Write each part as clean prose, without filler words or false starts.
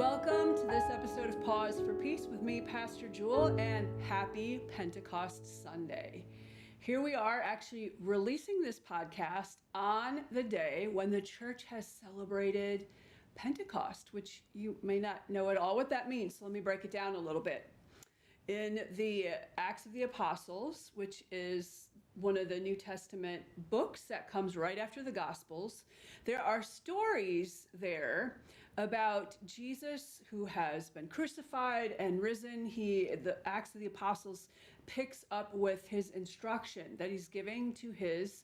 Welcome to this episode of Pause for Peace with me, Pastor Jule, and happy Pentecost Sunday. Here we are actually releasing this podcast on the day when the church has celebrated Pentecost, which you may not know at all what that means. So let me break it down a little bit. In the Acts of the Apostles, which is one of the New Testament books that comes right after the Gospels, there are stories there about Jesus who has been crucified and risen. The Acts of the Apostles picks up with his instruction that he's giving to his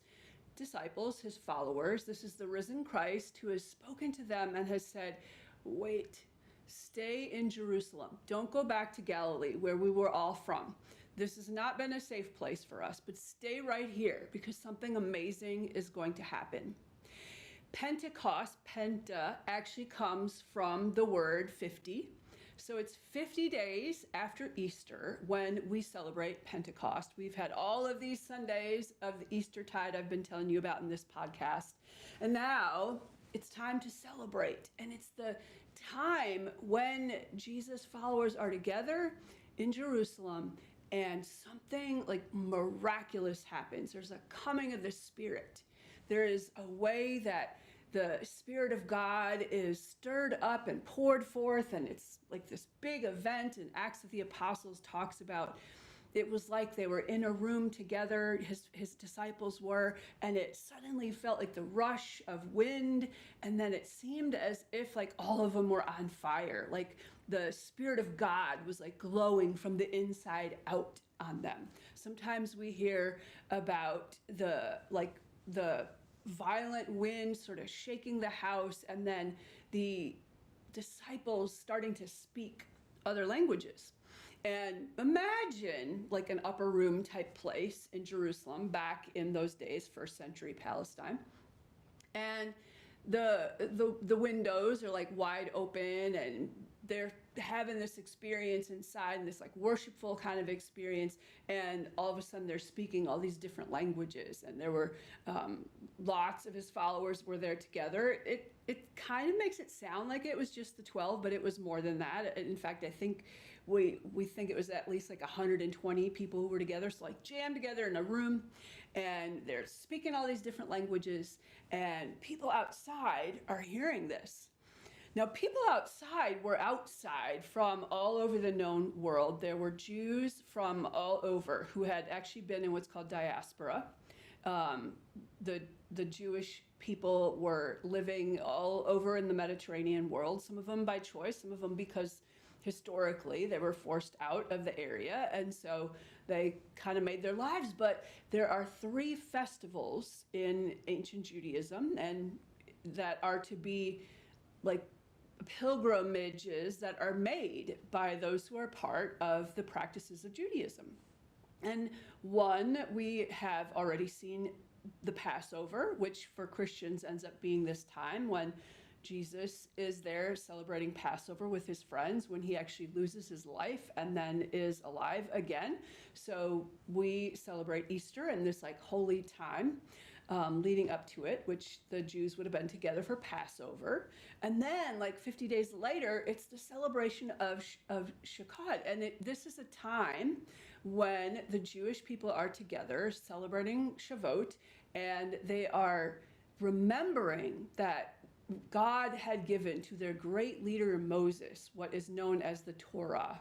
disciples, his followers. This is the risen Christ who has spoken to them and has said, wait, stay in Jerusalem. Don't go back to Galilee where we were all from. This has not been a safe place for us, but stay right here because something amazing is going to happen. Pentecost, penta, actually comes from the word 50. So it's 50 days after Easter when we celebrate Pentecost. We've had all of these Sundays of the Eastertide I've been telling you about in this podcast. And now it's time to celebrate. And it's the time when Jesus' followers are together in Jerusalem and something like miraculous happens. There's a coming of the Spirit. There is a way that the Spirit of God is stirred up and poured forth, and it's like this big event. And Acts of the Apostles talks about it was like they were in a room together, his disciples were, and it suddenly felt like the rush of wind, and then it seemed as if like all of them were on fire, like the Spirit of God was like glowing from the inside out on them. Sometimes we hear about the violent wind sort of shaking the house, and then the disciples starting to speak other languages. And imagine like an upper room type place in Jerusalem back in those days, first century Palestine. And the windows are like wide open, and they're having this experience inside, and this like worshipful kind of experience, and all of a sudden they're speaking all these different languages, and there were lots of his followers were there together. It kind of makes it sound like it was just the 12, but it was more than that. In fact, I think we think it was at least like 120 people who were together, so like jammed together in a room, and they're speaking all these different languages, and people outside are hearing this. Now, people outside were outside from all over the known world. There were Jews from all over who had actually been in what's called diaspora. The Jewish people were living all over in the Mediterranean world, some of them by choice, some of them because historically they were forced out of the area, and so they kind of made their lives. But there are 3 festivals in ancient Judaism, and that are to be like pilgrimages that are made by those who are part of the practices of Judaism. And one, we have already seen the Passover, which for Christians ends up being this time when Jesus is there celebrating Passover with his friends, when he actually loses his life and then is alive again. So we celebrate Easter and this like holy time leading up to it, which the Jews would have been together for Passover. And then like 50 days later, it's the celebration of Sukkot. And this is a time when the Jewish people are together celebrating Shavuot, and they are remembering that God had given to their great leader Moses what is known as the Torah,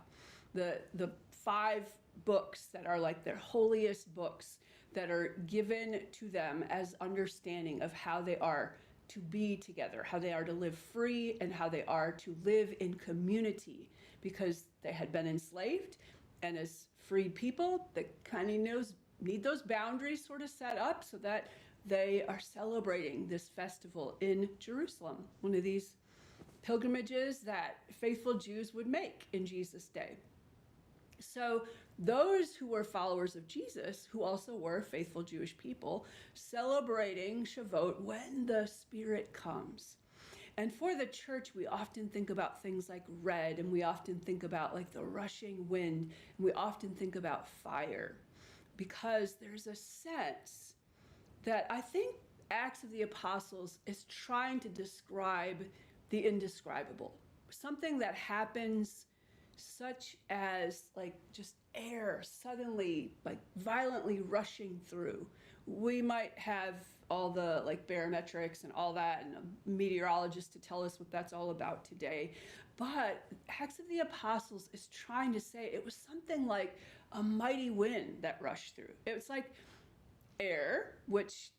the 5 books that are like their holiest books that are given to them as understanding of how they are to be together, how they are to live free, and how they are to live in community, because they had been enslaved, and as freed people, they kind of need those boundaries sort of set up so that they are celebrating this festival in Jerusalem, one of these pilgrimages that faithful Jews would make in Jesus' day. So those who were followers of Jesus, who also were faithful Jewish people, celebrating Shavuot when the Spirit comes. And for the church, we often think about things like red, and we often think about like the rushing wind, and we often think about fire, because there's a sense that I think Acts of the Apostles is trying to describe the indescribable. something that happens such as like just air suddenly like violently rushing through. We might have all the like barometrics and all that and a meteorologist to tell us what that's all about today. But Acts of the Apostles is trying to say it was something like a mighty wind that rushed through. It was like air, which,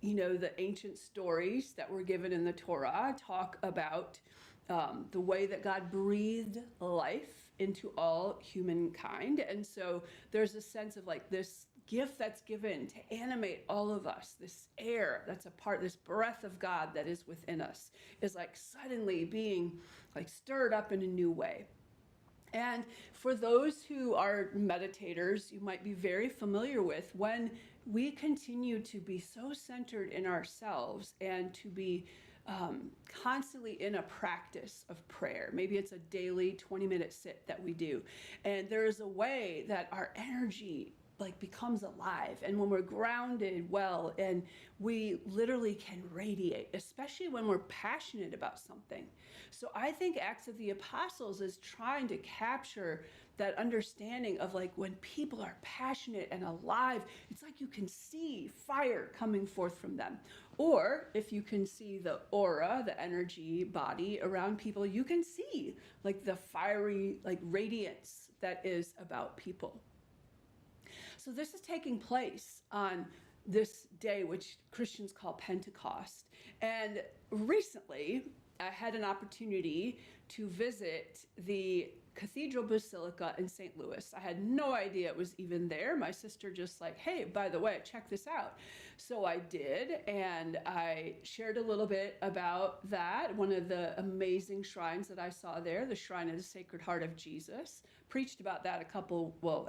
you know, the ancient stories that were given in the Torah talk about the way that God breathed life into all humankind. And so there's a sense of like this gift that's given to animate all of us, this air that's a part, this breath of God that is within us is like suddenly being like stirred up in a new way. And for those who are meditators, you might be very familiar with when we continue to be so centered in ourselves and to be constantly in a practice of prayer. Maybe it's a daily 20-minute sit that we do. And there is a way that our energy like becomes alive, and when we're grounded well, and we literally can radiate, especially when we're passionate about something. So I think Acts of the Apostles is trying to capture that understanding of like when people are passionate and alive, it's like you can see fire coming forth from them. Or if you can see the aura, the energy body around people, you can see like the fiery like radiance that is about people. So this is taking place on this day, which Christians call Pentecost. And recently, I had an opportunity to visit the Cathedral Basilica in St. Louis. I had no idea it was even there. My sister just like, hey, by the way, check this out. So I did, and I shared a little bit about that. One of the amazing shrines that I saw there, the Shrine of the Sacred Heart of Jesus. Preached about that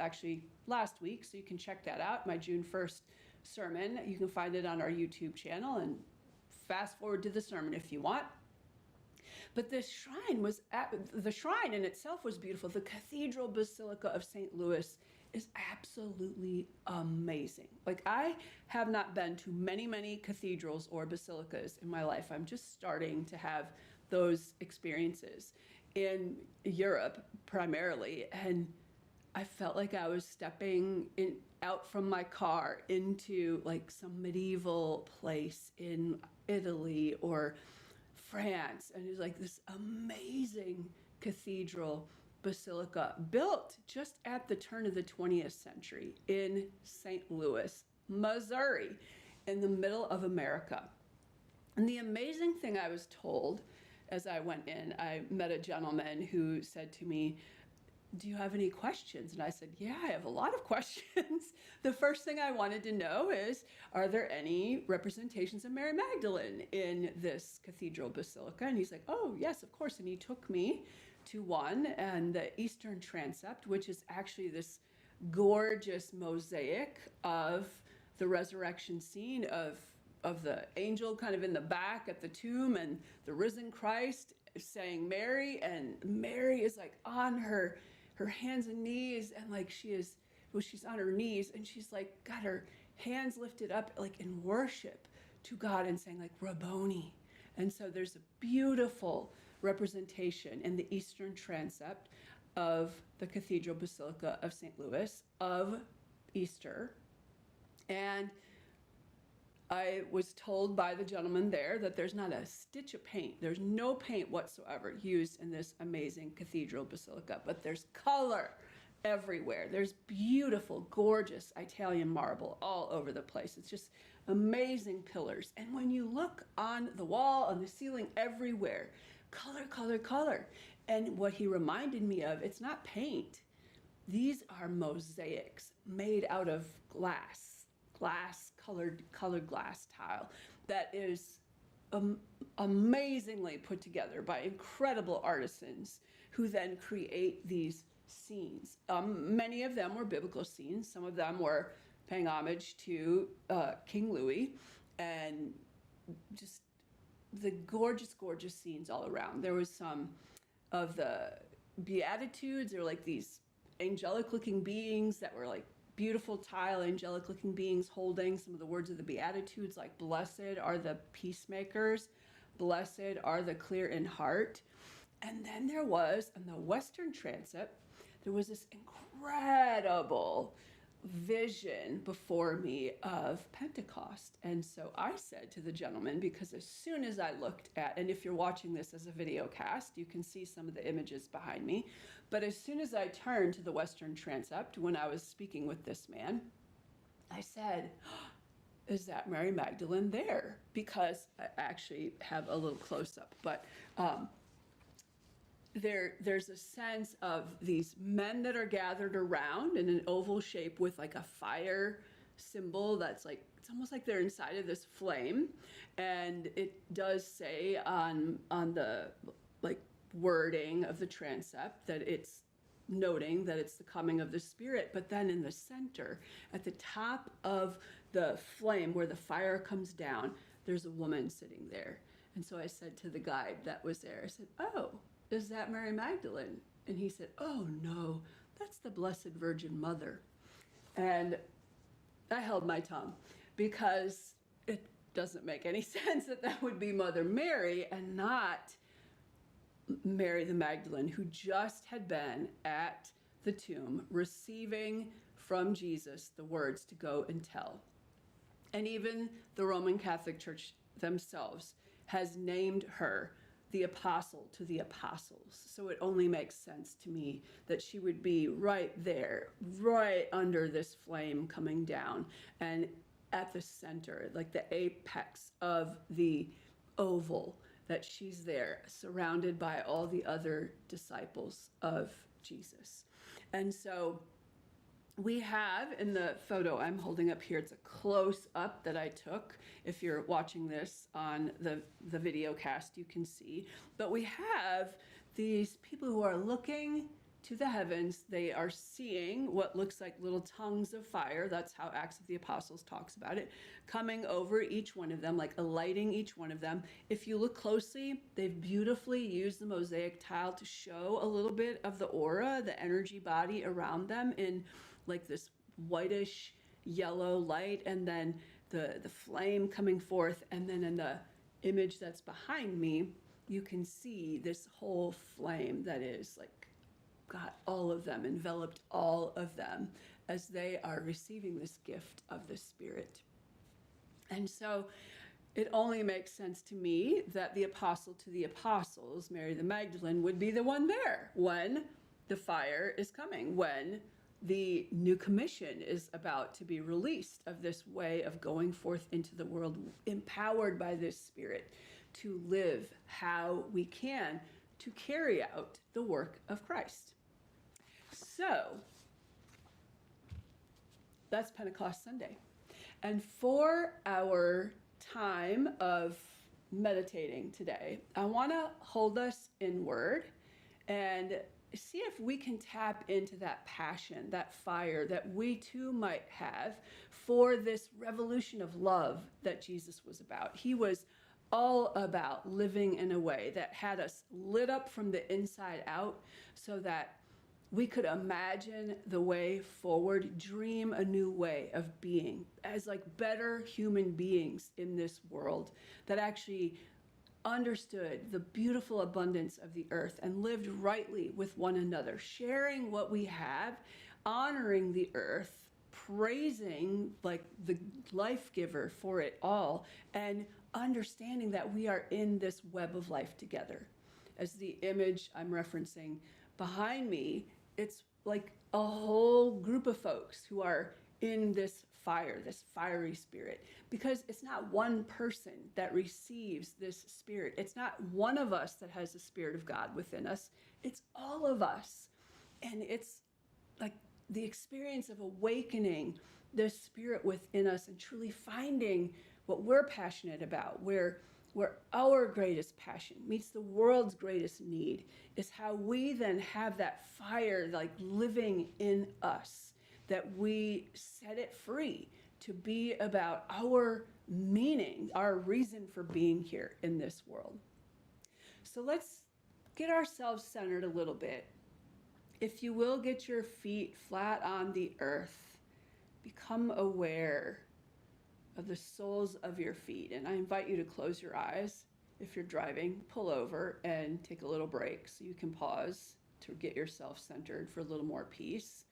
actually last week, so you can check that out, my June 1st sermon. You can find it on our YouTube channel and fast forward to the sermon if you want. But this shrine the shrine in itself was beautiful. The Cathedral Basilica of St. Louis is absolutely amazing. Like, I have not been to many, many cathedrals or basilicas in my life. I'm just starting to have those experiences in Europe primarily, and I felt like I was stepping out from my car into like some medieval place in Italy or France, and it was like this amazing cathedral basilica built just at the turn of the 20th century in St. Louis, Missouri, in the middle of America. And the amazing thing I was told as I went in, I met a gentleman who said to me, do you have any questions? And I said, yeah, I have a lot of questions. The first thing I wanted to know is, are there any representations of Mary Magdalene in this cathedral basilica? And he's like, oh, yes, of course. And he took me to one, and the Eastern Transept, which is actually this gorgeous mosaic of the resurrection scene of the angel kind of in the back at the tomb, and the risen Christ saying Mary, and Mary is like on her hands and knees, and like she's on her knees, and she's like got her hands lifted up like in worship to God and saying like Rabboni. And so there's a beautiful representation in the Eastern Transept of the Cathedral Basilica of St. Louis of Easter. And I was told by the gentleman there that there's not a stitch of paint. There's no paint whatsoever used in this amazing cathedral basilica, but there's color everywhere. There's beautiful, gorgeous Italian marble all over the place. It's just amazing pillars. And when you look on the wall, on the ceiling, everywhere, color, color, color. And what he reminded me of, it's not paint. These are mosaics made out of colored glass tile that is amazingly put together by incredible artisans who then create these scenes. Many of them were biblical scenes. Some of them were paying homage to King Louis, and just the gorgeous, gorgeous scenes all around. There was some of the Beatitudes. There were like these angelic-looking beings that were like beautiful tile, angelic-looking beings holding some of the words of the Beatitudes, like blessed are the peacemakers, blessed are the clear in heart. And then there was, on the western transept, there was this incredible vision before me of Pentecost. And so I said to the gentleman, because as soon as I looked at, and if you're watching this as a video cast, you can see some of the images behind me, but as soon as I turned to the western transept when I was speaking with this man, I said, is that Mary Magdalene there? Because I actually have a little close up, but there's a sense of these men that are gathered around in an oval shape with like a fire symbol that's like, it's almost like they're inside of this flame. And it does say on the like wording of the transept that it's noting that it's the coming of the Spirit. But then in the center, at the top of the flame where the fire comes down, there's a woman sitting there. And so I said to the guide that was there, I said, oh, is that Mary Magdalene? And he said, oh no, that's the Blessed Virgin Mother. And I held my tongue because it doesn't make any sense that that would be Mother Mary and not Mary the Magdalene, who just had been at the tomb receiving from Jesus the words to go and tell. And even the Roman Catholic Church themselves has named her the apostle to the apostles. So it only makes sense to me that she would be right there, right under this flame coming down and at the center, like the apex of the oval, that she's there surrounded by all the other disciples of Jesus. And so we have in the photo I'm holding up here, it's a close up that I took. If you're watching this on the video cast, you can see. But we have these people who are looking to the heavens. They are seeing what looks like little tongues of fire. That's how Acts of the Apostles talks about it, coming over each one of them, like alighting each one of them. If you look closely, they've beautifully used the mosaic tile to show a little bit of the aura, the energy body around them in like this whitish yellow light, and then the flame coming forth. And then in the image that's behind me, you can see this whole flame that is like got all of them, enveloped all of them as they are receiving this gift of the Spirit. And so it only makes sense to me that the apostle to the apostles, Mary the Magdalene, would be the one there when the fire is coming, when the new commission is about to be released of this way of going forth into the world, empowered by this Spirit to live how we can to carry out the work of Christ. So that's Pentecost Sunday. And for our time of meditating today, I want to hold us inward and see if we can tap into that passion, that fire that we too might have for this revolution of love that Jesus was about. He was all about living in a way that had us lit up from the inside out so that we could imagine the way forward, dream a new way of being as like better human beings in this world that actually understood the beautiful abundance of the earth and lived rightly with one another, sharing what we have, honoring the earth, praising like the life giver for it all, and understanding that we are in this web of life together. As the image I'm referencing behind me, it's like a whole group of folks who are in this fire, this fiery Spirit, because it's not one person that receives this Spirit. It's not one of us that has the Spirit of God within us. It's all of us. And it's like the experience of awakening the Spirit within us and truly finding what we're passionate about, where our greatest passion meets the world's greatest need, is how we then have that fire like living in us, that we set it free to be about our meaning, our reason for being here in this world. So let's get ourselves centered a little bit. If you will, get your feet flat on the earth. Become aware of the soles of your feet. And I invite you to close your eyes If you're driving, pull over and take a little break so you can pause to get yourself centered for a little more peace.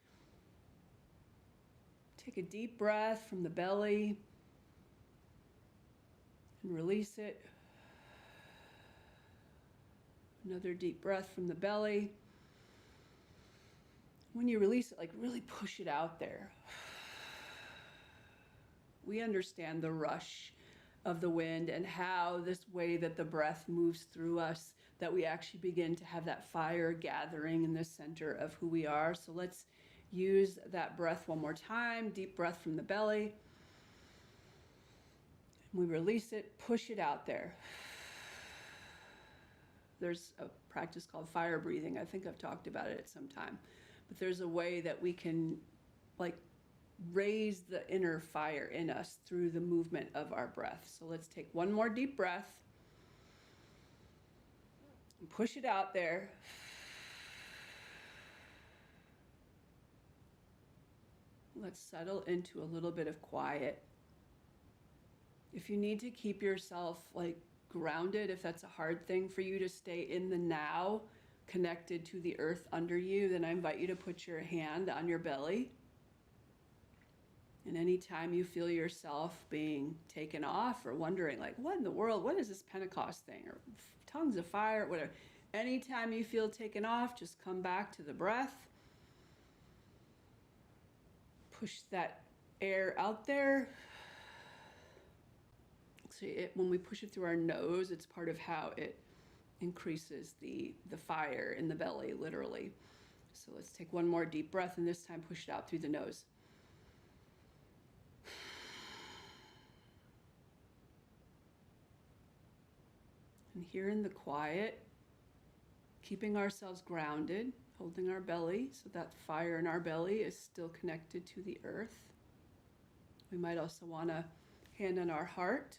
Take a deep breath from the belly and release it. Another deep breath from the belly. When you release it, like really push it out there. We understand the rush of the wind and how this way that the breath moves through us, that we actually begin to have that fire gathering in the center of who we are. So let's use that breath one more time. Deep breath from the belly. We release it, push it out there. There's a practice called fire breathing. I think I've talked about it at some time. But there's a way that we can like raise the inner fire in us through the movement of our breath. So let's take one more deep breath and push it out there. Let's settle into a little bit of quiet. If you need to keep yourself like grounded, if that's a hard thing for you to stay in the now, connected to the earth under you, then I invite you to put your hand on your belly. And anytime you feel yourself being taken off or wondering like, what in the world, what is this Pentecost thing? Or tongues of fire, whatever. Anytime you feel taken off, just come back to the breath. Push that air out there. So when we push it through our nose, it's part of how it increases the fire in the belly, literally. So let's take one more deep breath, and this time push it out through the nose. And here in the quiet, keeping ourselves grounded, holding our belly so that fire in our belly is still connected to the earth. We might also want to hand on our heart.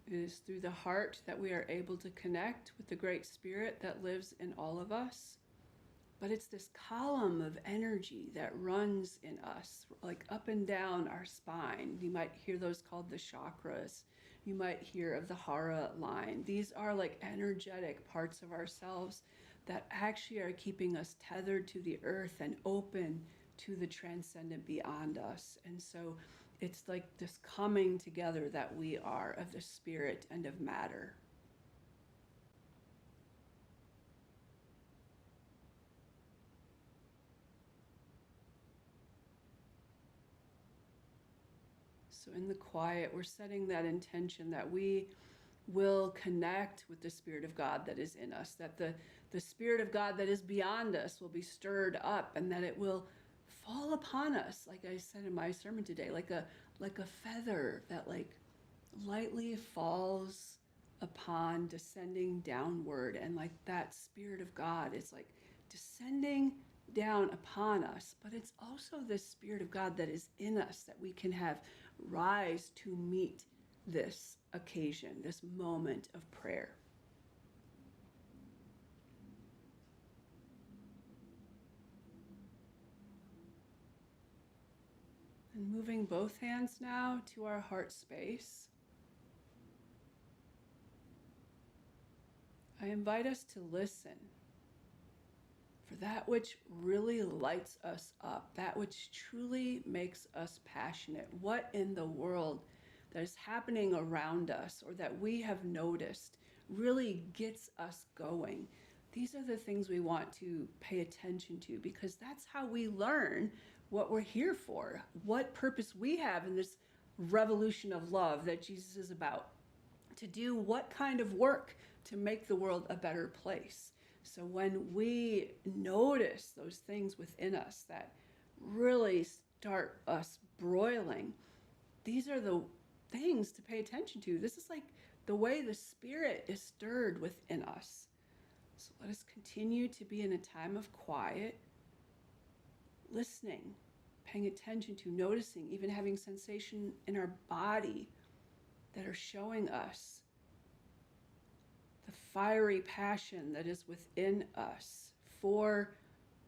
It is through the heart that we are able to connect with the Great Spirit that lives in all of us. But it's this column of energy that runs in us, like up and down our spine. You might hear those called the chakras. You might hear of the Hara line. These are like energetic parts of ourselves that actually are keeping us tethered to the earth and open to the transcendent beyond us. And so it's like this coming together that we are of the spirit and of matter. So in the quiet, we're setting that intention that we will connect with the Spirit of God that is in us, that the Spirit of God that is beyond us will be stirred up, and that it will fall upon us, like I said in my sermon today, like a feather that like lightly falls upon, descending downward, and like that Spirit of God is like descending down upon us. But it's also the Spirit of God that is in us that we can have rise to meet this occasion, this moment of prayer. And moving both hands now to our heart space, I invite us to listen for that which really lights us up, that which truly makes us passionate. What in the world that is happening around us or that we have noticed really gets us going? These are the things we want to pay attention to, because that's how we learn what we're here for, what purpose we have in this revolution of love that Jesus is about, to do what kind of work to make the world a better place. So when we notice those things within us that really start us broiling, these are the things to pay attention to. This is like the way the Spirit is stirred within us. So let us continue to be in a time of quiet, listening, paying attention to, noticing, even having sensation in our body that are showing us the fiery passion that is within us for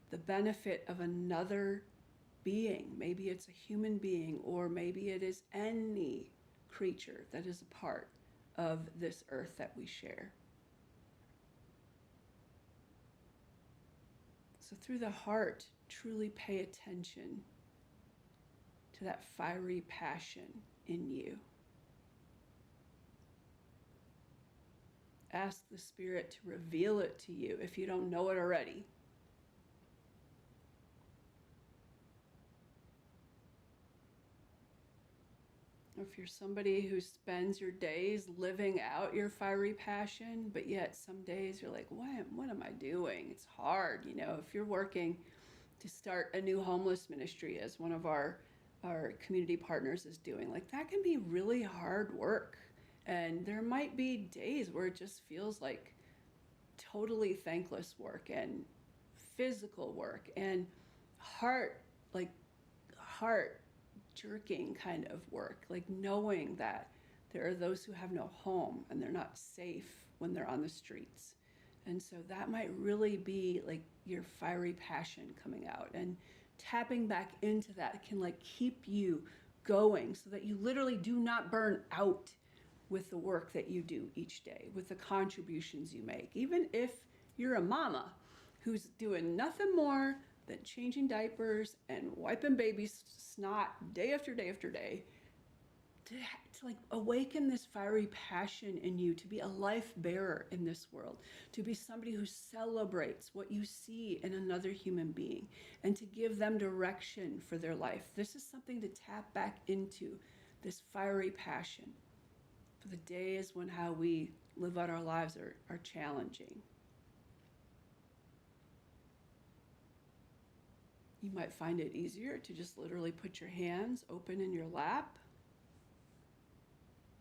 the benefit of another being. Maybe it's a human being, or maybe it is any creature that is a part of this earth that we share. So through the heart, truly pay attention to that fiery passion in you. Ask the Spirit to reveal it to you if you don't know it already. Or if you're somebody who spends your days living out your fiery passion, but yet some days you're like, what am I doing? It's hard. If you're working to start a new homeless ministry, as one of our community partners is doing, like, that can be really hard work. And there might be days where it just feels like totally thankless work and physical work and heart jerking kind of work, like knowing that there are those who have no home and they're not safe when they're on the streets. And so that might really be like your fiery passion coming out, and tapping back into that can like keep you going so that you literally do not burn out with the work that you do each day, with the contributions you make. Even if you're a mama who's doing nothing more than changing diapers and wiping baby's snot day after day after day, to like awaken this fiery passion in you, to be a life bearer in this world, to be somebody who celebrates what you see in another human being, and to give them direction for their life. This is something to tap back into, this fiery passion for the days when how we live out our lives are challenging. You might find it easier to just literally put your hands open in your lap.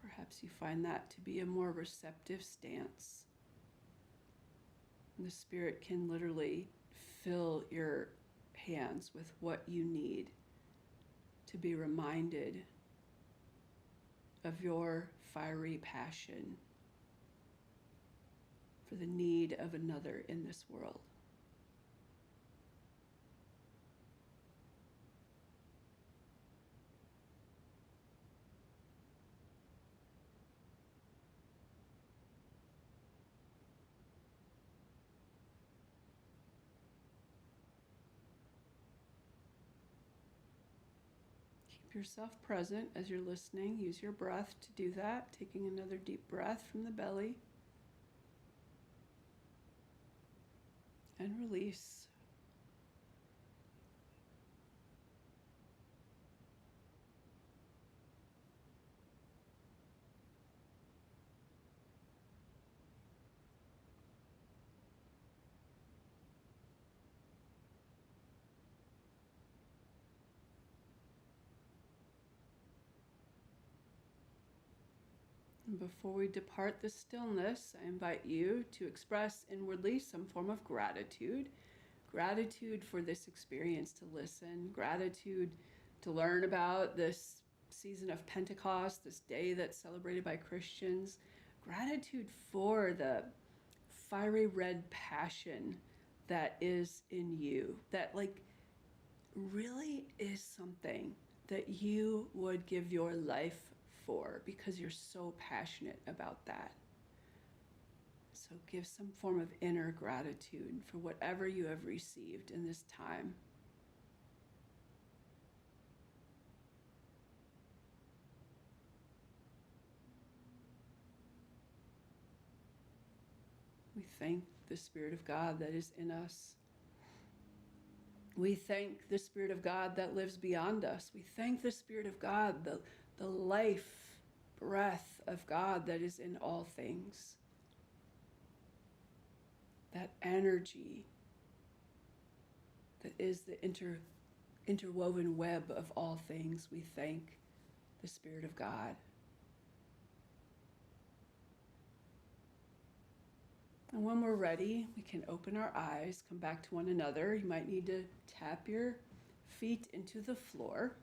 Perhaps you find that to be a more receptive stance. And the Spirit can literally fill your hands with what you need to be reminded of your fiery passion for the need of another in this world. Yourself present as you're listening. Use your breath to do that, taking another deep breath from the belly. And release. Before we depart the stillness, I invite you to express inwardly some form of gratitude. Gratitude for this experience to listen. Gratitude to learn about this season of Pentecost, this day that's celebrated by Christians. Gratitude for the fiery red passion that is in you, that like really is something that you would give your life for, because you're so passionate about that. So give some form of inner gratitude for whatever you have received in this time. We thank the Spirit of God that is in us. We thank the Spirit of God that lives beyond us. We thank the Spirit of God, the life breath of God that is in all things. That energy that is the interwoven web of all things. We thank the Spirit of God. And when we're ready, we can open our eyes, come back to one another. You might need to tap your feet into the floor.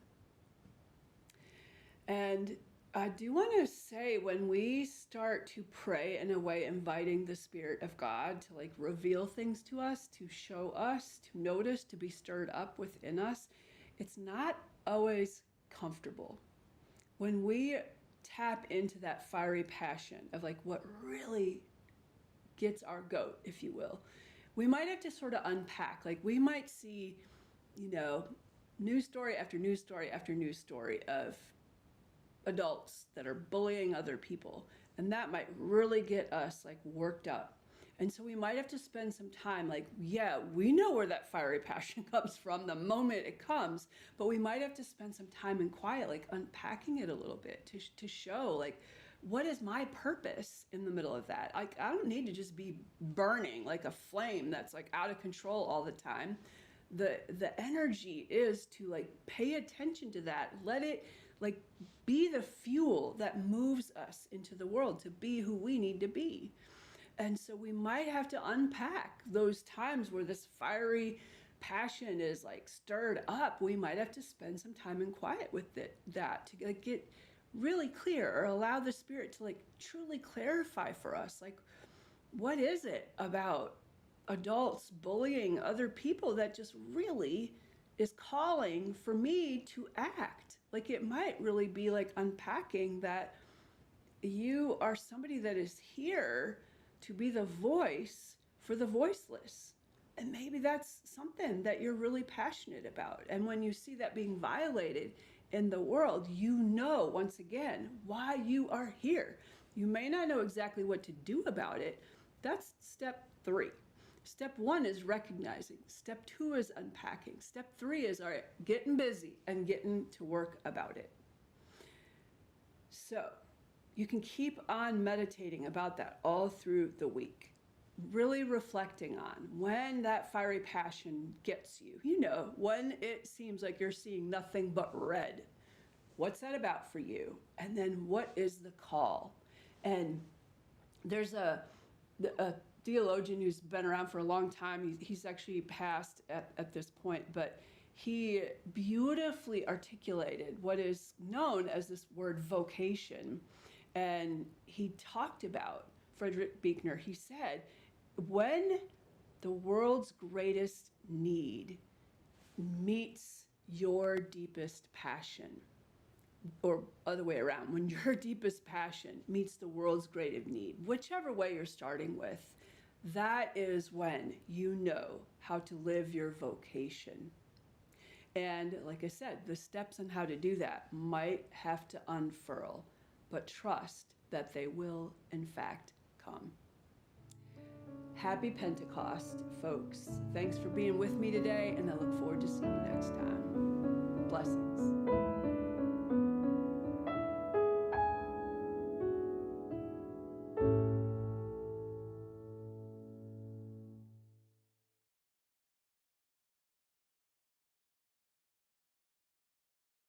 And I do want to say, when we start to pray in a way inviting the Spirit of God to like reveal things to us, to show us, to notice, to be stirred up within us, it's not always comfortable. When we tap into that fiery passion of like what really gets our goat, if you will, we might have to sort of unpack. Like we might see, news story after news story after news story of adults that are bullying other people. And that might really get us like worked up. And so we might have to spend some time, like, yeah, we know where that fiery passion comes from the moment it comes, but we might have to spend some time in quiet, like unpacking it a little bit to show, like, what is my purpose in the middle of that? Like, I don't need to just be burning like a flame that's like out of control all the time. The energy is to like pay attention to that, let it like be the fuel that moves us into the world to be who we need to be. And so we might have to unpack those times where this fiery passion is like stirred up. We might have to spend some time in quiet with that to like get really clear, or allow the Spirit to like truly clarify for us, like, what is it about adults bullying other people that just really is calling for me to act? Like, it might really be like unpacking that you are somebody that is here to be the voice for the voiceless. And maybe that's something that you're really passionate about. And when you see that being violated in the world, once again, why you are here. You may not know exactly what to do about it. That's step 3. Step 1 is recognizing. Step 2 is unpacking. Step 3 is, all right, getting busy and getting to work about it. So you can keep on meditating about that all through the week, really reflecting on when that fiery passion gets you, when it seems like you're seeing nothing but red. What's that about for you? And then what is the call? And there's a theologian who's been around for a long time. He's actually passed at this point, but he beautifully articulated what is known as this word vocation. And he talked about Frederick Buechner. He said, when the world's greatest need meets your deepest passion, or other way around, when your deepest passion meets the world's greatest need, whichever way you're starting with, that is when you know how to live your vocation. And like I said, the steps on how to do that might have to unfurl, but trust that they will, in fact, come. Happy Pentecost, folks. Thanks for being with me today, and I look forward to seeing you next time. Blessings.